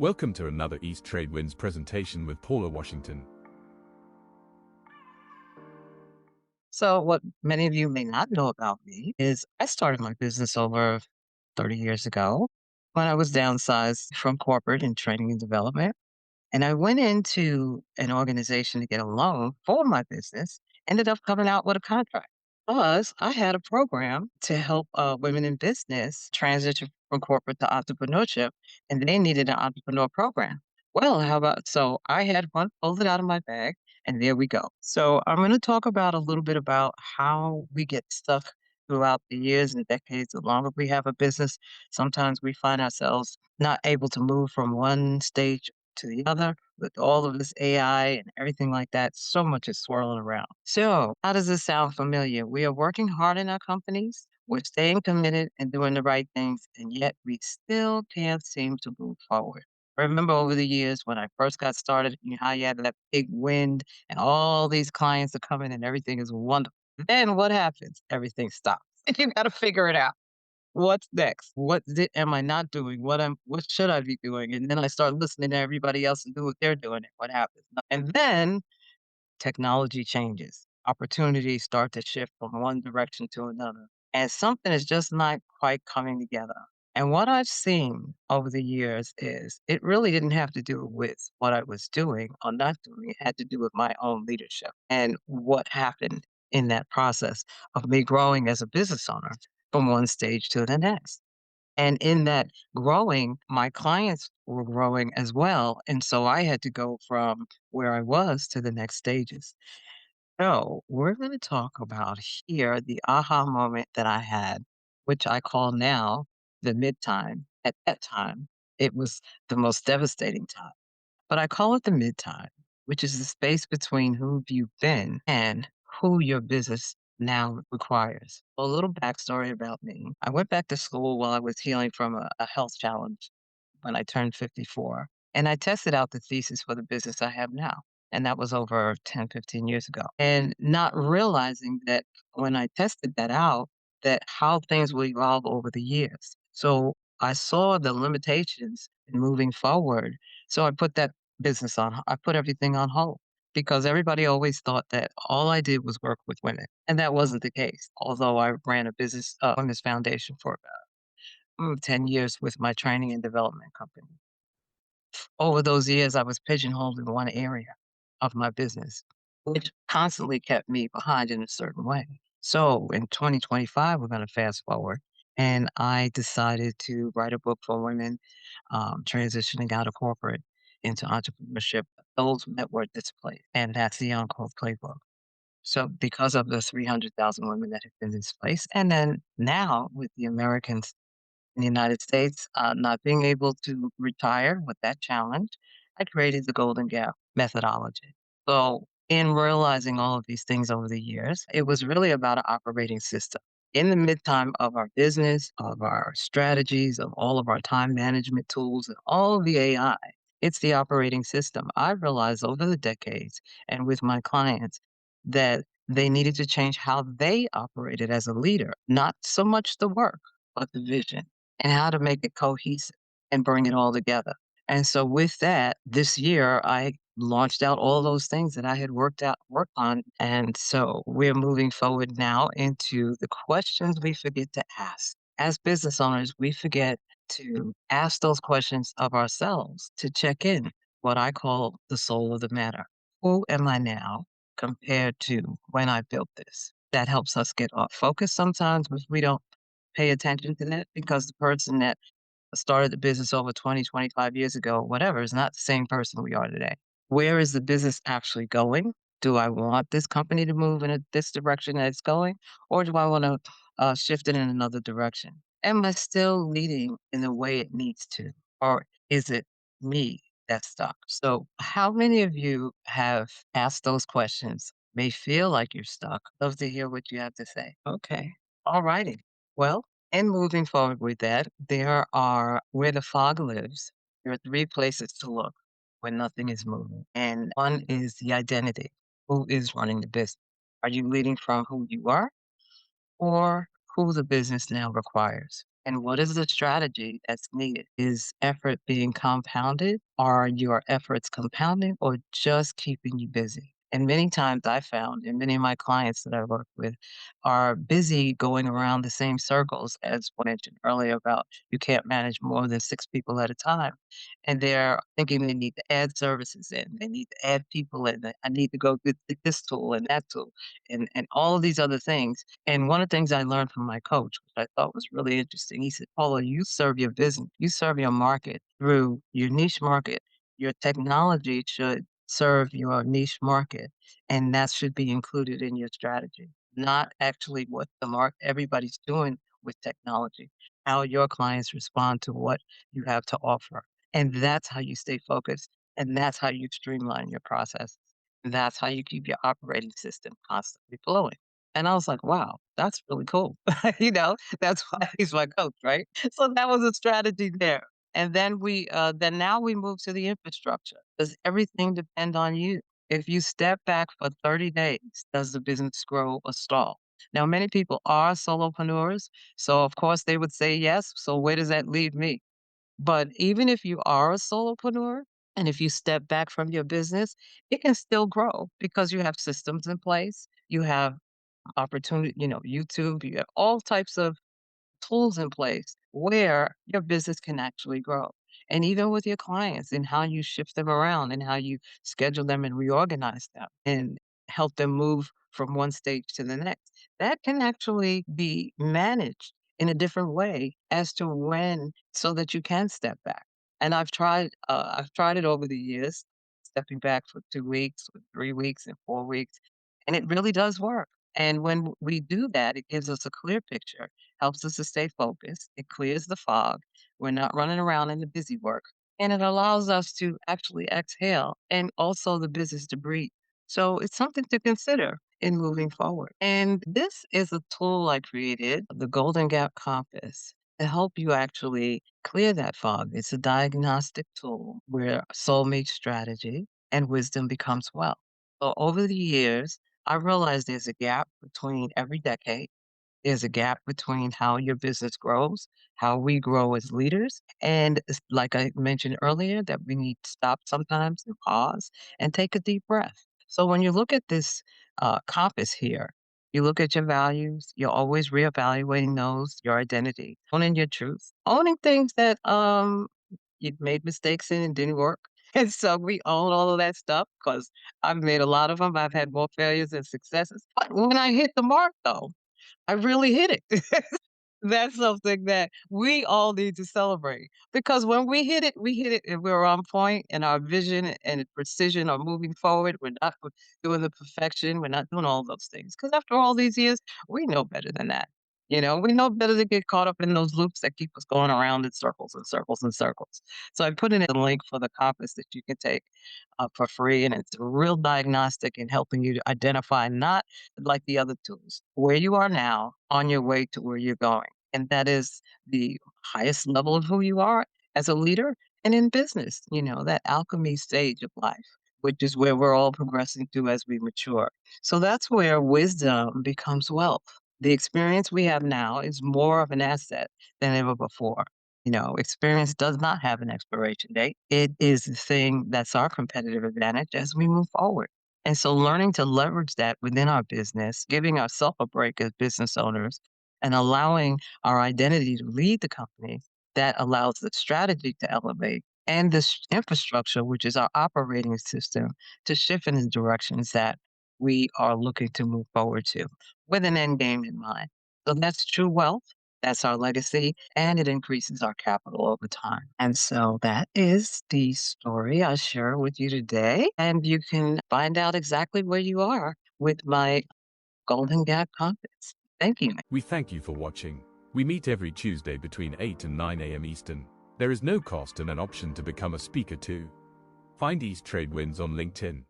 Welcome to another East Trade Winds presentation with Paula Washington. So, what many of you may not know about me is I started my business over 30 years ago when I was downsized from corporate in training and development. And I went into an organization to get a loan for my business, ended up coming out with a contract. Plus, I had a program to help women in business transition from corporate to entrepreneurship, and they needed an entrepreneur program. Well, how about so I had one, pulled it out of my bag, and there we go. So I'm going to talk about a little bit about how we get stuck throughout the years and decades. The longer we have a business, sometimes we find ourselves not able to move from one stage to the other with all of this AI and everything like that. So much is swirling around. So, how does this sound familiar? We are working hard in our companies, we're staying committed and doing the right things, and yet we still can't seem to move forward. I remember over the years when I first got started, you know how you had that big wind and all these clients are coming and everything is wonderful. Then what happens? Everything stops. And you got to figure it out. What's next? Am I not doing? What should I be doing? And then I start listening to everybody else and do what they're doing and what happens. And then technology changes. Opportunities start to shift from one direction to another. And something is just not quite coming together. And what I've seen over the years is it really didn't have to do with what I was doing or not doing. It had to do with my own leadership and what happened in that process of me growing as a business owner from one stage to the next. And in that growing, my clients were growing as well. And so I had to go from where I was to the next stages. So we're going to talk about here the aha moment that I had, which I call now the mid time. At that time, it was the most devastating time. But I call it the mid time, which is the space between who you've been and who your business now requires. A little backstory about me. I went back to school while I was healing from a health challenge when I turned 54. And I tested out the thesis for the business I have now. And that was over 10, 15 years ago. And not realizing that when I tested that out, that how things will evolve over the years. So I saw the limitations in moving forward. So I put everything on hold because everybody always thought that all I did was work with women. And that wasn't the case. Although I ran a business, women's foundation for about 10 years with my training and development company. Over those years, I was pigeonholed in one area of my business, which constantly kept me behind in a certain way. So in 2025, we're going to fast forward. And I decided to write a book for women transitioning out of corporate into entrepreneurship, those that were displaced. And that's the Encore Playbook. So because of the 300,000 women that have been displaced, and then now with the Americans in the United States, not being able to retire with that challenge, I created the Golden Gap methodology. So, in realizing all of these things over the years, it was really about an operating system. In the midtime of our business, of our strategies, of all of our time management tools, and all of the AI, it's the operating system. I realized over the decades and with my clients that they needed to change how they operated as a leader, not so much the work, but the vision and how to make it cohesive and bring it all together. And so with that, this year I launched out all those things that I had worked on. And so we're moving forward now into the questions we forget to ask. As business owners, we forget to ask those questions of ourselves to check in, what I call the soul of the matter. Who am I now compared to when I built this? That helps us get off focus sometimes if we don't pay attention to that because the person that started the business over 20, 25 years ago, whatever, is not the same person we are today. Where is the business actually going? Do I want this company to move in this direction that it's going? Or do I want to shift it in another direction? Am I still leading in the way it needs to? Or is it me that's stuck? So, how many of you have asked those questions? May feel like you're stuck. Love to hear what you have to say. Okay. All righty. Well, and moving forward with that, there are where the fog lives, there are three places to look when nothing is moving. And one is the identity. Who is running the business? Are you leading from who you are or who the business now requires? And what is the strategy that's needed? Is effort being compounded? Are your efforts compounding or just keeping you busy? And many times I found, and many of my clients that I work with are busy going around the same circles as what I mentioned earlier about you can't manage more than 6 people at a time. And they're thinking they need to add services in, they need to add people in, I need to go get this tool and that tool and all of these other things. And one of the things I learned from my coach, which I thought was really interesting, he said, Paula, you serve your business, you serve your market through your niche market. Your technology should serve your niche market, and that should be included in your strategy, not actually what everybody's doing with technology, how your clients respond to what you have to offer. And that's how you stay focused, and that's how you streamline your process. That's how you keep your operating system constantly flowing. And I was like, wow, that's really cool. That's why he's my coach, right? So that was a strategy there. And then now we move to the infrastructure. Does everything depend on you? If you step back for 30 days, does the business grow or stall? Now, many people are solopreneurs. So, of course, they would say yes. So, where does that leave me? But even if you are a solopreneur and if you step back from your business, it can still grow because you have systems in place. You have opportunity, YouTube, you have all types of tools in place where your business can actually grow. And even with your clients and how you shift them around and how you schedule them and reorganize them and help them move from one stage to the next, that can actually be managed in a different way as to when so that you can step back. And I've tried it over the years, stepping back for 2 weeks, or 3 weeks, and 4 weeks, and it really does work. And when we do that, it gives us a clear picture, helps us to stay focused. It clears the fog. We're not running around in the busy work. And it allows us to actually exhale and also the business to breathe. So it's something to consider in moving forward. And this is a tool I created, the Golden Gap Compass, to help you actually clear that fog. It's a diagnostic tool where soulmate strategy and wisdom becomes wealth. So over the years, I realized there's a gap between every decade. There's a gap between how your business grows, how we grow as leaders, and like I mentioned earlier, that we need to stop sometimes and pause and take a deep breath. So when you look at this compass here, you look at your values, you're always reevaluating those, your identity, owning your truth, owning things that you've made mistakes in and didn't work. And so we own all of that stuff because I've made a lot of them. I've had more failures than successes. But when I hit the mark, though, I really hit it. That's something that we all need to celebrate because when we hit it and we're on point and our vision and precision are moving forward. We're not doing the perfection. We're not doing all those things because after all these years, we know better than that. We know better to get caught up in those loops that keep us going around in circles and circles and circles. So I put in a link for the compass that you can take for free, and it's a real diagnostic in helping you to identify not like the other tools, where you are now on your way to where you're going. And that is the highest level of who you are as a leader and in business, that alchemy stage of life, which is where we're all progressing to as we mature. So that's where wisdom becomes wealth. The experience we have now is more of an asset than ever before. Experience does not have an expiration date. It is the thing that's our competitive advantage as we move forward. And so learning to leverage that within our business, giving ourselves a break as business owners, and allowing our identity to lead the company, that allows the strategy to elevate and the infrastructure, which is our operating system, to shift in the directions that we are looking to move forward to with an end game in mind. So that's true wealth. That's our legacy, and it increases our capital over time. And so that is the story I share with you today. And you can find out exactly where you are with my Golden Gap Compass. Thank you. We thank you for watching. We meet every Tuesday between 8 and 9 a.m. Eastern. There is no cost and an option to become a speaker too. Find East Trade Wins on LinkedIn.